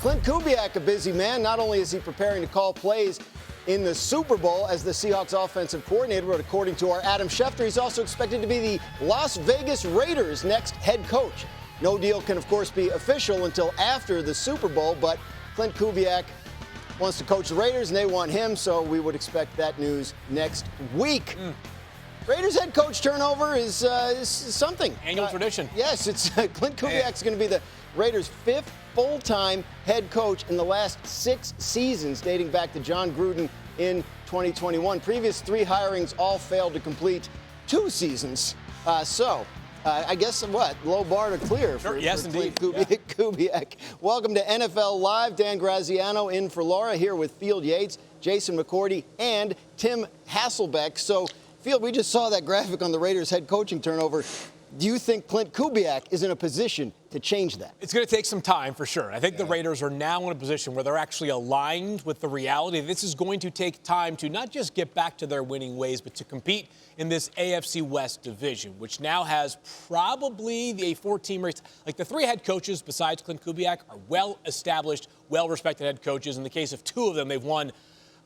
Klint Kubiak, a busy man. Not only is he preparing to call plays in the Super Bowl as the Seahawks offensive coordinator, but according to our Adam Schefter, he's also expected to be the Las Vegas Raiders' next head coach. No deal can, of course, be official until after the Super Bowl, but Klint Kubiak wants to coach the Raiders, and they want him, so we would expect that news next week. Raiders head coach turnover is something. Annual tradition. Yes, it's Klint Kubiak is going to be the Raiders' fifth full-time head coach in the last 6 seasons, dating back to John Gruden in 2021. Previous 3 hirings all failed to complete 2 seasons. I guess low bar to clear for indeed. Kubiak. Welcome to NFL Live. Dan Graziano in for Laura, here with Field Yates, Jason McCourty, and Tim Hasselbeck. So, Field, we just saw that graphic on the Raiders head coaching turnover. Do you think Klint Kubiak is in a position to change that? It's going to take some time for sure. I think the Raiders are now in a position where they're actually aligned with the reality. This is going to take time to not just get back to their winning ways, but to compete in this AFC West division, which now has probably a 4-team race. Like the 3 head coaches besides Klint Kubiak are well-established, well-respected head coaches. In the case of 2 of them, they've won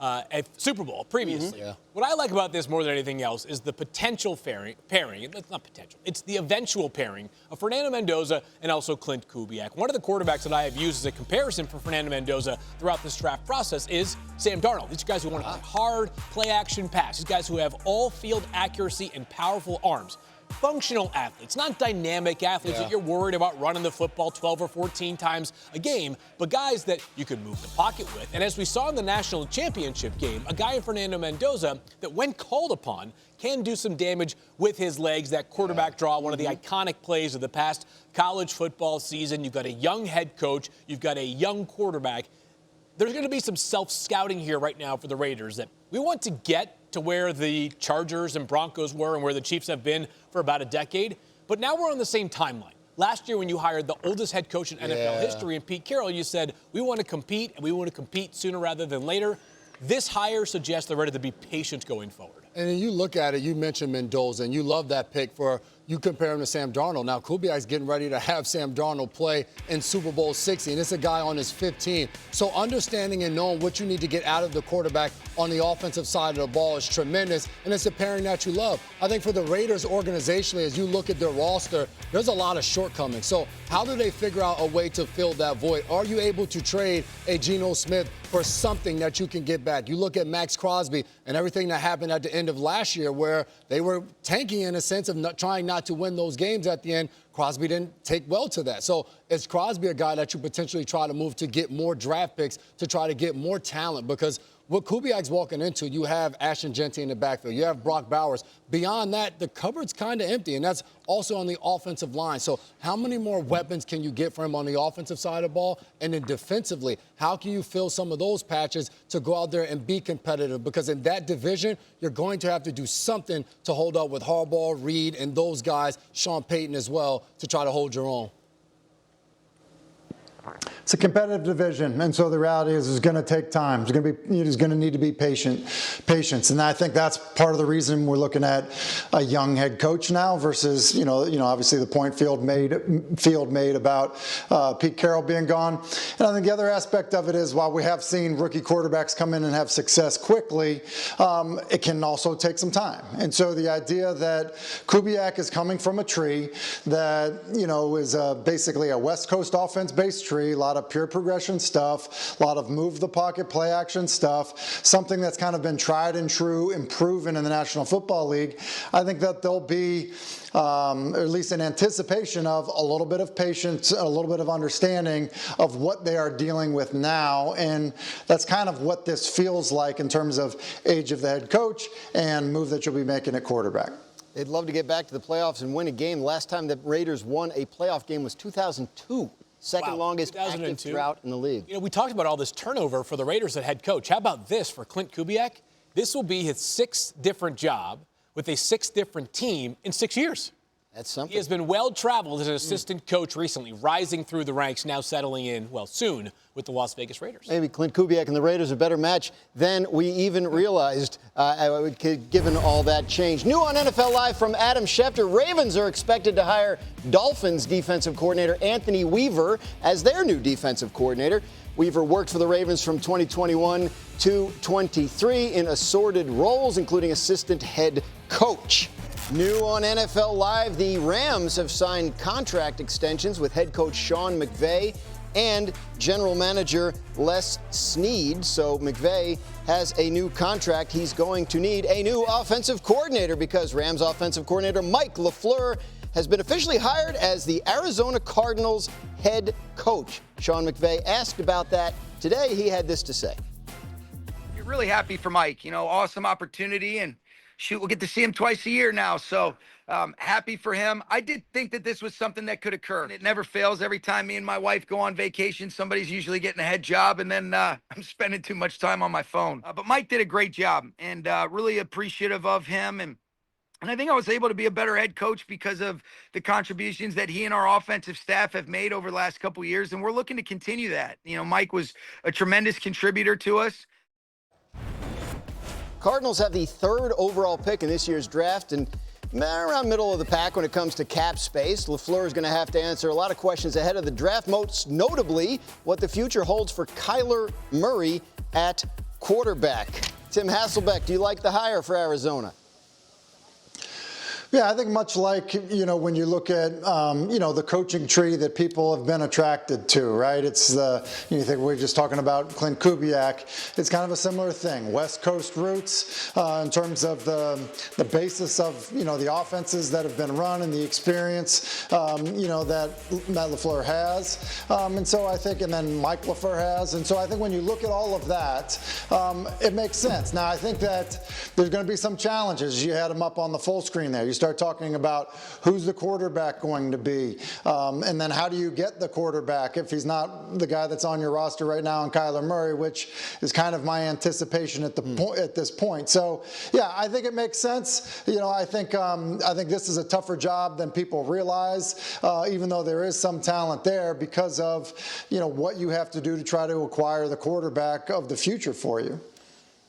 a Super Bowl previously. What I like about this more than anything else is the potential pairing. It's not potential. It's the eventual pairing of Fernando Mendoza and also Klint Kubiak. One of the quarterbacks that I have used as a comparison for Fernando Mendoza throughout this draft process is Sam Darnold. These guys who want to play hard, play-action pass. These guys who have all-field accuracy and powerful arms. Functional athletes, not dynamic athletes that you're worried about running the football 12 or 14 times a game, but guys that you can move the pocket with. And as we saw in the national championship game, a guy in Fernando Mendoza that, when called upon, can do some damage with his legs. That quarterback draw, one of the iconic plays of the past college football season. You've got a young head coach. You've got a young quarterback. There's going to be some self-scouting here right now for the Raiders that we want to get to where the Chargers and Broncos were and where the Chiefs have been for about a decade. But now we're on the same timeline. Last year when you hired the oldest head coach in NFL history in Pete Carroll, you said, we want to compete, and we want to compete sooner rather than later. This hire suggests they're ready to be patient going forward. And then you look at it, you mentioned Mendoza, and you love that pick for you compare him to Sam Darnold. Now, Kubiak's getting ready to have Sam Darnold play in Super Bowl 60, and it's a guy on his 15. So understanding and knowing what you need to get out of the quarterback on the offensive side of the ball is tremendous, and it's a pairing that you love. I think for the Raiders organizationally, as you look at their roster, there's a lot of shortcomings. So how do they figure out a way to fill that void? Are you able to trade a Geno Smith for something that you can get back? You look at Max Crosby and everything that happened at the end of last year where they were tanking in a sense of trying not to win those games at the end. Crosby didn't take well to that. So is Crosby a guy that you potentially try to move to get more draft picks to try to get more talent? Because what Kubiak's walking into, you have Ashton Genty in the backfield. You have Brock Bowers. Beyond that, the cupboard's kind of empty, and that's also on the offensive line. So how many more weapons can you get for him on the offensive side of the ball? And then defensively, how can you fill some of those patches to go out there and be competitive? Because in that division, you're going to have to do something to hold up with Harbaugh, Reed, and those guys, Sean Payton as well, to try to hold your own. It's a competitive division, and so the reality is it's going to take time. It's going to need to be patience, and I think that's part of the reason we're looking at a young head coach now versus obviously the point Field made about Pete Carroll being gone. And I think the other aspect of it is while we have seen rookie quarterbacks come in and have success quickly, it can also take some time. And so the idea that Kubiak is coming from a tree that is basically a West Coast offense-based tree. A lot of pure progression stuff, a lot of move the pocket play action stuff, something that's kind of been tried and true and proven in the National Football League. I think that there'll be, or at least in anticipation of, a little bit of patience, a little bit of understanding of what they are dealing with now. And that's kind of what this feels like in terms of age of the head coach and move that you'll be making at quarterback. They'd love to get back to the playoffs and win a game. Last time the Raiders won a playoff game was 2002. Second longest active drought in the league. We talked about all this turnover for the Raiders at head coach. How about this for Klint Kubiak? This will be his 6th different job with a 6th different team in 6 years. That's something. He has been well-traveled as an assistant coach recently, rising through the ranks, now settling in, well, soon with the Las Vegas Raiders. Maybe Klint Kubiak and the Raiders are a better match than we even realized, given all that change. New on NFL Live from Adam Schefter. Ravens are expected to hire Dolphins defensive coordinator Anthony Weaver as their new defensive coordinator. Weaver worked for the Ravens from 2021 to 23 in assorted roles, including assistant head coach. New on NFL Live, the Rams have signed contract extensions with head coach Sean McVay and general manager Les Snead. So McVay has a new contract. He's going to need a new offensive coordinator because Rams offensive coordinator Mike LaFleur has been officially hired as the Arizona Cardinals head coach. Sean McVay asked about that today. He had this to say. You're really happy for Mike. You know, awesome opportunity, and shoot, we'll get to see him twice a year now. So happy for him. I did think that this was something that could occur. It never fails. Every time me and my wife go on vacation, somebody's usually getting a head job, and then I'm spending too much time on my phone. But Mike did a great job, and really appreciative of him. And I think I was able to be a better head coach because of the contributions that he and our offensive staff have made over the last couple of years, and we're looking to continue that. You know, Mike was a tremendous contributor to us. Cardinals have the 3rd overall pick in this year's draft and around middle of the pack when it comes to cap space. LaFleur is going to have to answer a lot of questions ahead of the draft, most notably what the future holds for Kyler Murray at quarterback. Tim Hasselbeck, do you like the hire for Arizona? Yeah, I think much like, when you look at, the coaching tree that people have been attracted to, right? It's you think we're just talking about Klint Kubiak. It's kind of a similar thing. West Coast roots in terms of the basis of, the offenses that have been run and the experience, that LaFleur has. And so I think, and then Mike LaFleur has. And so I think when you look at all of that, it makes sense. Now, I think that there's going to be some challenges. You had them up on the full screen there. You start talking about who's the quarterback going to be, and then how do you get the quarterback if he's not the guy that's on your roster right now in Kyler Murray, which is kind of my anticipation at this point. So yeah, I think it makes sense. I think this is a tougher job than people realize, even though there is some talent there because of what you have to do to try to acquire the quarterback of the future for you.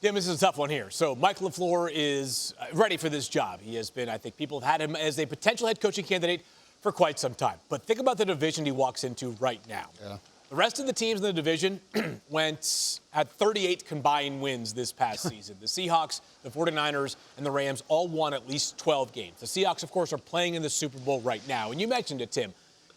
Tim, this is a tough one here. So Mike LaFleur is ready for this job. He has been, I think people have had him as a potential head coaching candidate for quite some time. But think about the division he walks into right now. Yeah. The rest of the teams in the division went at 38 combined wins this past season. The Seahawks, the 49ers, and the Rams all won at least 12 games. The Seahawks, of course, are playing in the Super Bowl right now. And you mentioned it, Tim.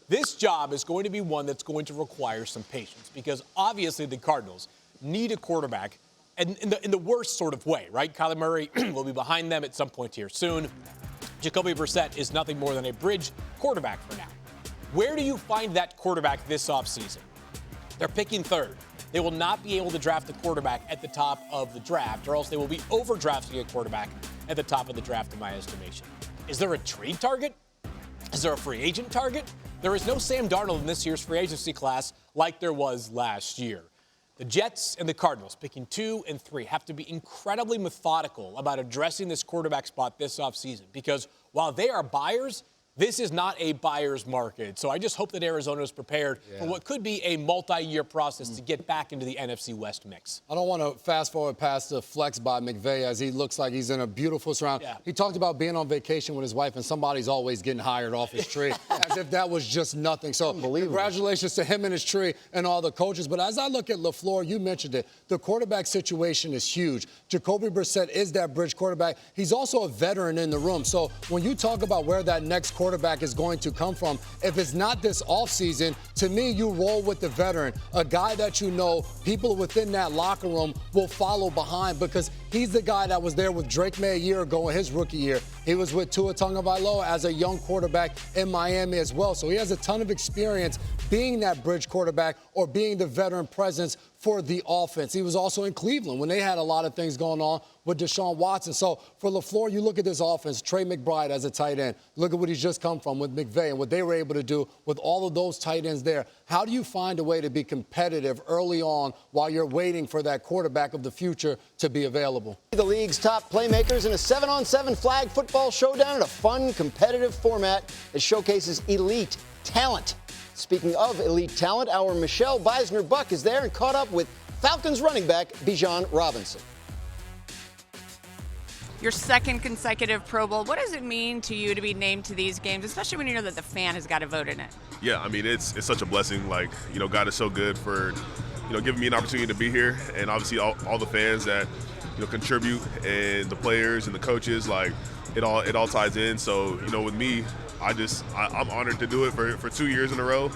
This job is going to be one that's going to require some patience because obviously the Cardinals need a quarterback and in the worst sort of way, right? Kyler Murray will be behind them at some point here soon. Jacoby Brissett is nothing more than a bridge quarterback for now. Where do you find that quarterback this offseason? They're picking 3rd. They will not be able to draft the quarterback at the top of the draft, or else they will be overdrafting a quarterback at the top of the draft, in my estimation. Is there a trade target? Is there a free agent target? There is no Sam Darnold in this year's free agency class like there was last year. The Jets and the Cardinals, picking 2 and 3, have to be incredibly methodical about addressing this quarterback spot this offseason because while they are buyers, this is not a buyer's market. So I just hope that Arizona is prepared for what could be a multi-year process to get back into the NFC West mix. I don't want to fast forward past the flex by McVay as he looks like he's in a beautiful surround. Yeah. He talked about being on vacation with his wife and somebody's always getting hired off his tree as if that was just nothing. So congratulations to him and his tree and all the coaches. But as I look at LaFleur, you mentioned it, the quarterback situation is huge. Jacoby Brissett is that bridge quarterback. He's also a veteran in the room. So when you talk about where that next quarterback is going to come from, if it's not this offseason, to me, you roll with the veteran, a guy that people within that locker room will follow behind because he's the guy that was there with Drake May a year ago in his rookie year. He was with Tua Tagovailoa as a young quarterback in Miami as well. So he has a ton of experience being that bridge quarterback or being the veteran presence for the offense. He was also in Cleveland when they had a lot of things going on with Deshaun Watson. So for LaFleur, you look at this offense, Trey McBride as a tight end. Look at what he's just come from with McVay and what they were able to do with all of those tight ends there. How do you find a way to be competitive early on while you're waiting for that quarterback of the future to be available? available. The league's top playmakers in a 7-on-7 flag football showdown in a fun, competitive format that showcases elite talent. Speaking of elite talent, our Michelle Beisner-Buck is there and caught up with Falcons running back Bijan Robinson. Your second consecutive Pro Bowl. What does it mean to you to be named to these games, especially when you know that the fan has got a vote in it? Yeah, I mean, it's such a blessing. Like, God is so good for, giving me an opportunity to be here. And obviously all the fans that, contribute, and the players and the coaches, like, it all ties in. So, with me, I'm honored to do it for 2 years in a row.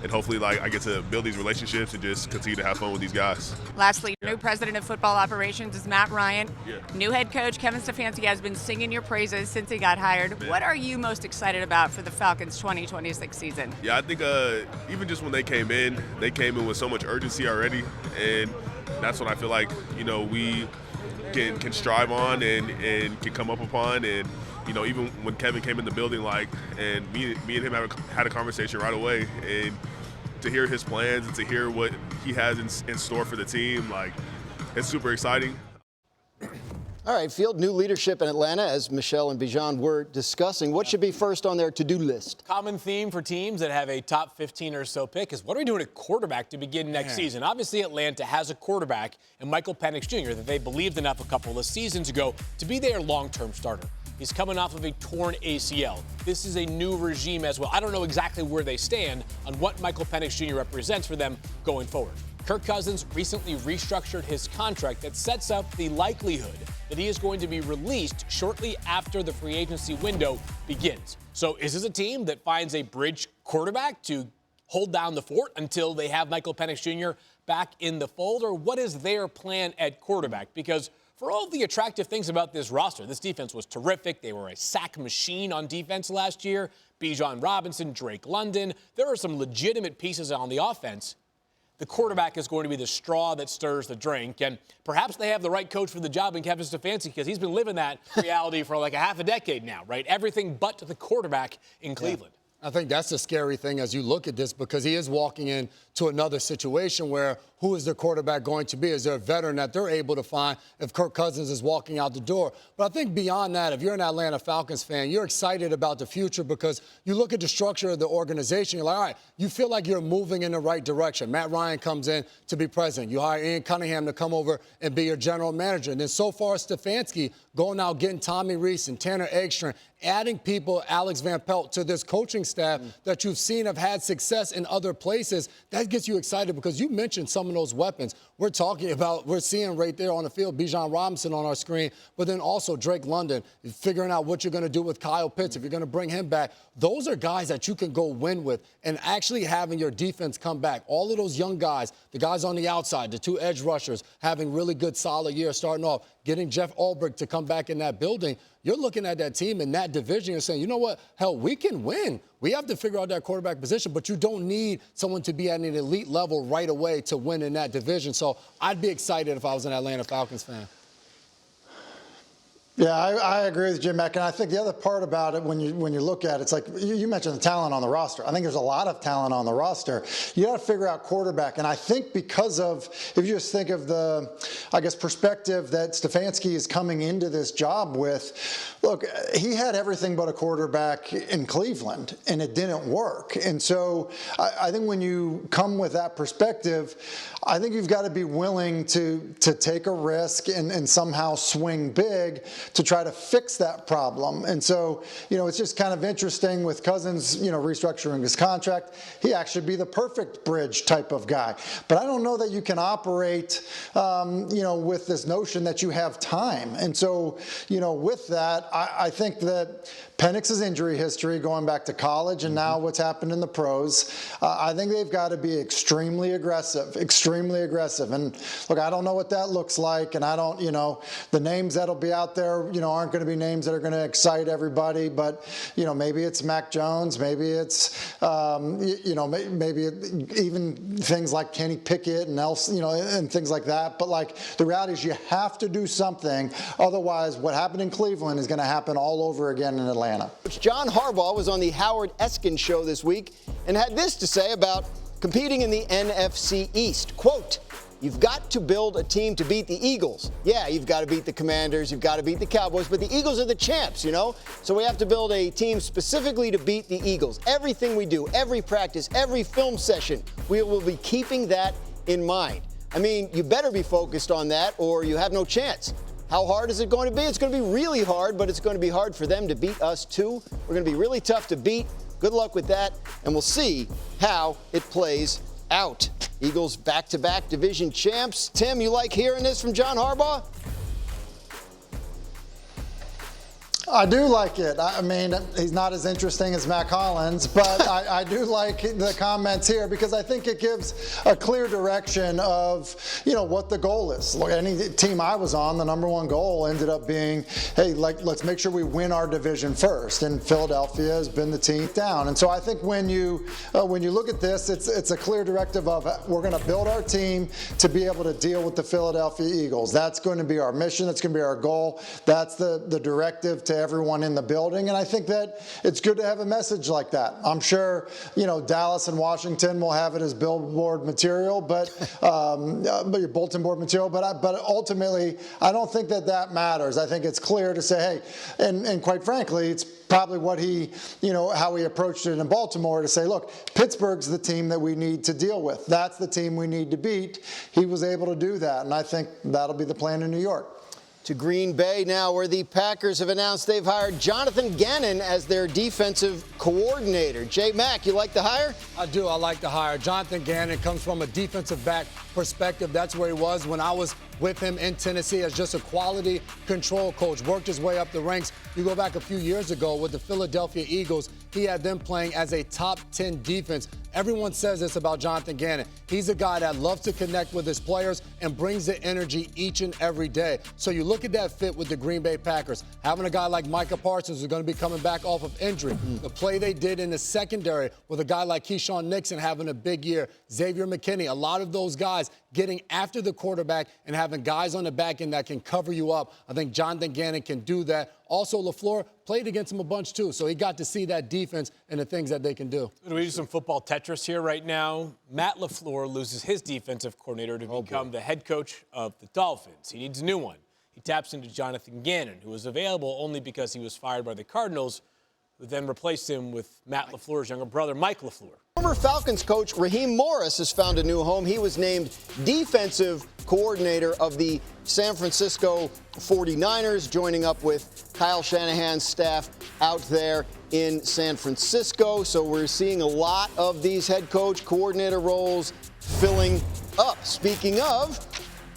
And hopefully, I get to build these relationships and just continue to have fun with these guys. Lastly, new president of football operations is Matt Ryan. Yeah. New head coach Kevin Stefanski has been singing your praises since he got hired. What are you most excited about for the Falcons' 2026 season? Yeah, I think even just when they came in with so much urgency already, and that's what I feel like we can strive on and can come up upon. And even when Kevin came in the building, and me and him had a conversation right away, and to hear his plans and to hear what he has in store for the team, it's super exciting. All right, Field, new leadership in Atlanta, as Michelle and Bijan were discussing. What should be first on their to-do list? Common theme for teams that have a top 15 or so pick is what are we doing at quarterback to begin next season? Obviously, Atlanta has a quarterback in Michael Penix Jr. that they believed enough a couple of seasons ago to be their long-term starter. He's coming off of a torn ACL. This is a new regime as well. I don't know exactly where they stand on what Michael Penix Jr. represents for them going forward. Kirk Cousins recently restructured his contract that sets up the likelihood that he is going to be released shortly after the free agency window begins. So is this a team that finds a bridge quarterback to hold down the fort until they have Michael Penix Jr. back in the fold, or what is their plan at quarterback? Because for all the attractive things about this roster, this defense was terrific. They were a sack machine on defense last year. Bijan Robinson, Drake London. There are some legitimate pieces on the offense. The quarterback is going to be the straw that stirs the drink. And perhaps they have the right coach for the job in Kevin Stefanski, because he's been living that reality for like a half a decade now, right? Everything but the quarterback in Cleveland. I think that's the scary thing as you look at this, because he is walking into another situation where who is their quarterback going to be? Is there a veteran that they're able to find if Kirk Cousins is walking out the door? But I think beyond that, if you're an Atlanta Falcons fan, you're excited about the future because you look at the structure of the organization. You're like, all right, you feel like you're moving in the right direction. Matt Ryan comes in to be president. You hire Ian Cunningham to come over and be your general manager. And then so far, Stefanski going out, getting Tommy Rees and Tanner Eggstrom, adding people, Alex Van Pelt, to this coaching staff that you've seen have had success in other places. That gets you excited because you mentioned some of those weapons. We're talking about, we're seeing right there on the field, Bijan Robinson on our screen, but then also Drake London, figuring out what you're going to do with Kyle Pitts, if you're going to bring him back. Those are guys that you can go win with, and actually having your defense come back. All of those young guys, the guys on the outside, the two edge rushers, having really good, solid years starting off, getting Jeff Ulbrich to come back in that building. You're looking at that team in that division and saying, you know what, hell, we can win. We have to figure out that quarterback position, but you don't need someone to be at an elite level right away to win in that division. So I'd be excited if I was an Atlanta Falcons fan. Yeah, I agree with Jim Mack, and I think the other part about it, when you look at it, it's like you mentioned the talent on the roster. I think there's a lot of talent on the roster. You got to figure out quarterback, and I think because of, if you just think of the, I guess, perspective that Stefanski is coming into this job with, look, he had everything but a quarterback in Cleveland, and it didn't work. And so I think when you come with that perspective, I think you've got to be willing to take a risk and somehow swing big to try to fix that problem. And so, it's just kind of interesting with Cousins, restructuring his contract. He actually be the perfect bridge type of guy. But I don't know that you can operate, with this notion that you have time. And so, with that, I think that Penix's injury history going back to college and now what's happened in the pros, I think they've got to be extremely aggressive. And look, I don't know what that looks like, and I don't, the names that'll be out there, aren't going to be names that are going to excite everybody, but, maybe it's Mac Jones, maybe it's, maybe even things like Kenny Pickett and else, and things like that. But like the reality is you have to do something. Otherwise, what happened in Cleveland is going to happen all over again in Atlanta. John Harbaugh was on the Howard Eskin show this week and had this to say about competing in the NFC East. Quote, You've got to build a team to beat the Eagles. Yeah, you've got to beat the Commanders, you've got to beat the Cowboys, but the Eagles are the champs, you know? So we have to build a team specifically to beat the Eagles. Everything we do, every practice, every film session, we will be keeping that in mind. I mean, you better be focused on that or you have no chance. How hard is it going to be? It's going to be really hard, but it's going to be hard for them to beat us too. We're going to be really tough to beat. Good luck with that, and we'll see how it plays out. Eagles back-to-back division champs. Tim, you like hearing this from John Harbaugh? I do like it. I mean, he's not as interesting as Matt Collins, but I do like the comments here because I think it gives a clear direction of, you know, what the goal is. Look, any team I was on, the number one goal ended up being, hey, let's make sure we win our division first. And Philadelphia has been the team down. And so I think when you look at this, it's a clear directive of we're going to build our team to be able to deal with the Philadelphia Eagles. That's going to be our mission. That's going to be our goal. That's the directive to everyone in the building, and I think that it's good to have a message like that. I'm sure, you know, Dallas and Washington will have it as billboard material, but your bulletin board material. But ultimately, I don't think that matters. I think it's clear to say, hey, and quite frankly, it's probably what he, you know, how he approached it in Baltimore to say, look, Pittsburgh's the team that we need to deal with. That's the team we need to beat. He was able to do that, and I think that'll be the plan in New York. To Green Bay now, where the Packers have announced they've hired Jonathan Gannon as their defensive coordinator. J. Mack, you like the hire? I do. I like the hire. Jonathan Gannon comes from a defensive back perspective. That's where he was when I was with him in Tennessee as just a quality control coach. Worked his way up the ranks. You go back a few years ago with the Philadelphia Eagles, he had them playing as a top 10 defense. Everyone says this about Jonathan Gannon. He's a guy that loves to connect with his players and brings the energy each and every day. So you look at that fit with the Green Bay Packers. Having a guy like Micah Parsons who's going to be coming back off of injury. The play they did in the secondary with a guy like Keyshawn Nixon having a big year. Xavier McKinney, a lot of those guys getting after the quarterback and having guys on the back end that can cover you up. I think Jonathan Gannon can do that. Also, LaFleur played against him a bunch, too, so he got to see that defense and the things that they can do. We do some football Tetris here right now. Matt LaFleur loses his defensive coordinator to become the head coach of the Dolphins. He needs a new one. He taps into Jonathan Gannon, who was available only because he was fired by the Cardinals, who then replaced him with Matt LaFleur's younger brother, Mike LaFleur. Former Falcons coach Raheem Morris has found a new home. He was named defensive coordinator of the San Francisco 49ers, joining up with Kyle Shanahan's staff out there in San Francisco. So we're seeing a lot of these head coach coordinator roles filling up. Speaking of,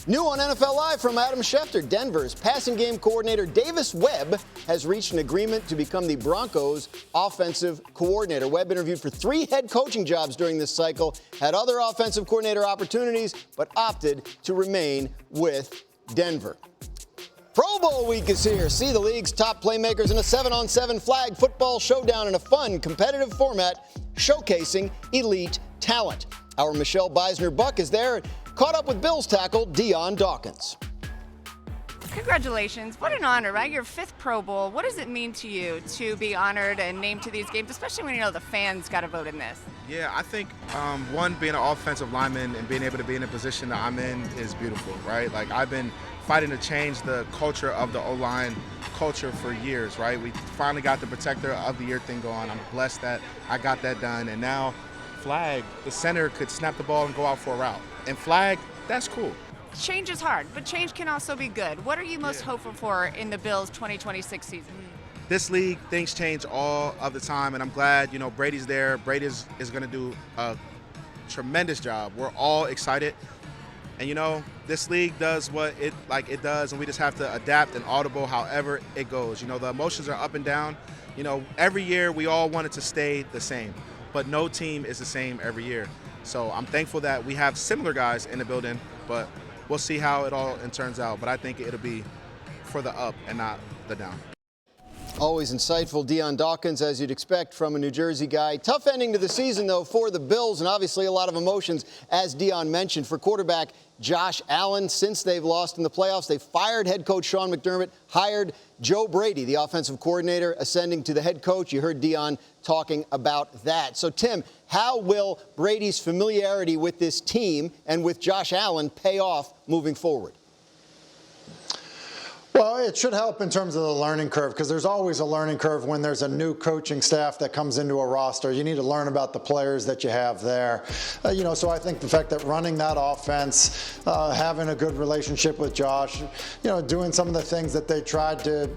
new on NFL Live from Adam Schefter, Denver's passing game coordinator Davis Webb has reached an agreement to become the Broncos' offensive coordinator. Webb interviewed for 3 head coaching jobs during this cycle, had other offensive coordinator opportunities, but opted to remain with Denver. Pro Bowl week is here. See the league's top playmakers in a 7-on-7 flag football showdown in a fun, competitive format showcasing elite talent. Our Michelle Beisner-Buck is there, caught up with Bills tackle Dion Dawkins. Congratulations. What an honor, right? Your 5th Pro Bowl. What does it mean to you to be honored and named to these games, especially when you know the fans got to vote in this? Yeah, I think, one, being an offensive lineman and being able to be in the position that I'm in is beautiful, right? Like, I've been fighting to change the culture of the O-line culture for years, right? We finally got the Protector of the Year thing going. I'm blessed that I got that done. And now, flag, the center could snap the ball and go out for a route. And flag, that's cool. Change is hard, but change can also be good. What are you most hopeful for in the Bills' 2026 season? This league, things change all of the time, and I'm glad, you know, Brady's there. Brady is going to do a tremendous job. We're all excited. And, you know, this league does what it does, and we just have to adapt and audible however it goes. You know, the emotions are up and down. You know, every year we all want it to stay the same, but no team is the same every year. So I'm thankful that we have similar guys in the building, but we'll see how it all turns out. But I think it'll be for the up and not the down. Always insightful. Dion Dawkins, as you'd expect from a New Jersey guy. Tough ending to the season, though, for the Bills, and obviously a lot of emotions, as Dion mentioned. For quarterback Josh Allen, since they've lost in the playoffs, they fired head coach Sean McDermott, hired Joe Brady, the offensive coordinator, ascending to the head coach. You heard Dion talking about that. So, Tim, how will Brady's familiarity with this team and with Josh Allen pay off moving forward? Well, it should help in terms of the learning curve, because there's always a learning curve when there's a new coaching staff that comes into a roster. You need to learn about the players that you have there. So I think the fact that running that offense, having a good relationship with Josh, doing some of the things that they tried to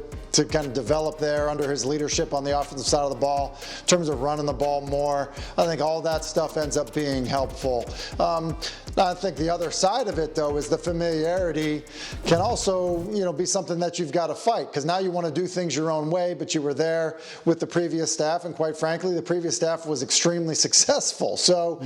kind of develop there under his leadership on the offensive side of the ball, in terms of running the ball more, I think all that stuff ends up being helpful. I think the other side of it, though, is the familiarity can also, be something that you've got to fight, because now you want to do things your own way, but you were there with the previous staff, and quite frankly, the previous staff was extremely successful. So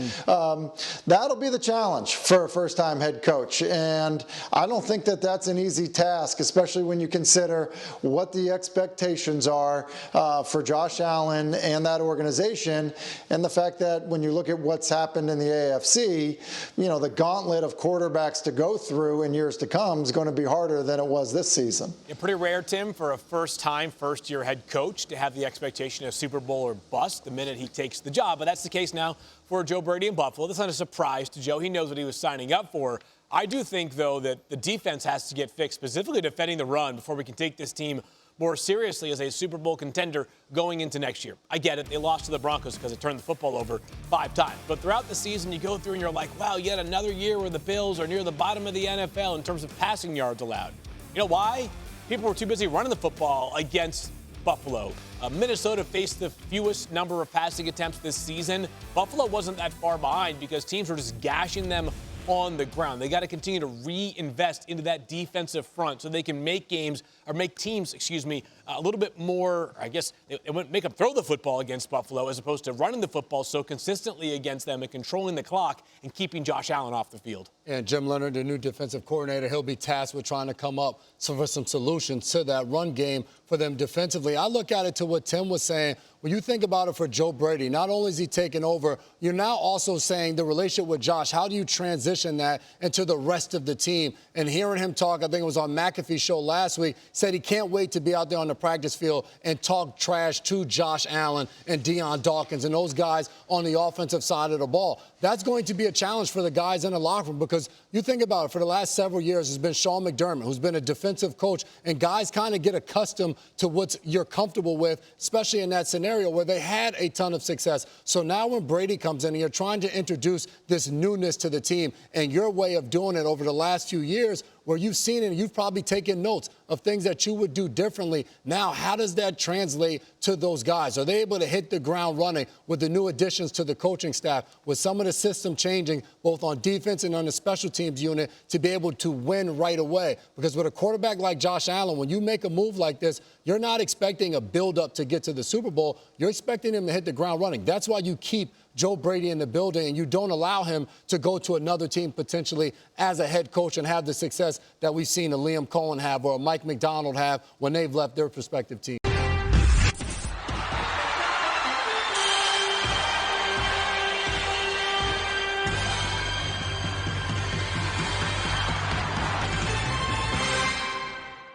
that'll be the challenge for a first-time head coach, and I don't think that that's an easy task, especially when you consider what the expectations are for Josh Allen and that organization, and the fact that when you look at what's happened in the AFC, the gauntlet of quarterbacks to go through in years to come is going to be harder than it was this season. Yeah, pretty rare, Tim, for a first-year head coach to have the expectation of Super Bowl or bust the minute he takes the job. But that's the case now for Joe Brady in Buffalo. That's not a surprise to Joe. He knows what he was signing up for. I do think, though, that the defense has to get fixed, specifically defending the run, before we can take this team more seriously as a Super Bowl contender going into next year. I get it. They lost to the Broncos because it turned the football over 5 times. But throughout the season, you go through and you're like, wow, yet another year where the Bills are near the bottom of the NFL in terms of passing yards allowed. You know why? People were too busy running the football against Buffalo. Minnesota faced the fewest number of passing attempts this season. Buffalo wasn't that far behind because teams were just gashing them on the ground. They got to continue to reinvest into that defensive front so they can make teams, a little bit more, I guess, it wouldn't make them throw the football against Buffalo as opposed to running the football so consistently against them and controlling the clock and keeping Josh Allen off the field. And Jim Leonhard, the new defensive coordinator, he'll be tasked with trying to come up with some solutions to that run game for them defensively. I look at it to what Tim was saying. When you think about it for Joe Brady, not only is he taking over, you're now also saying the relationship with Josh, how do you transition that into the rest of the team? And hearing him talk, I think it was on McAfee's show last week, said he can't wait to be out there on the practice field and talk trash to Josh Allen and Dion Dawkins and those guys on the offensive side of the ball. That's going to be a challenge for the guys in the locker room, because you think about it, for the last several years, it's been Sean McDermott, who's been a defensive coach, and guys kind of get accustomed to what you're comfortable with, especially in that scenario where they had a ton of success. So now when Brady comes in and you're trying to introduce this newness to the team and your way of doing it over the last few years, where you've seen it and you've probably taken notes of things that you would do differently. Now, how does that translate to those guys? Are they able to hit the ground running with the new additions to the coaching staff, with some of the system changing both on defense and on the special teams unit, to be able to win right away? Because with a quarterback like Josh Allen, when you make a move like this, you're not expecting a build-up to get to the Super Bowl. You're expecting him to hit the ground running. That's why you keep Joe Brady in the building, and you don't allow him to go to another team potentially as a head coach and have the success that we've seen a Liam Cohen have or a Mike McDonald have when they've left their respective teams.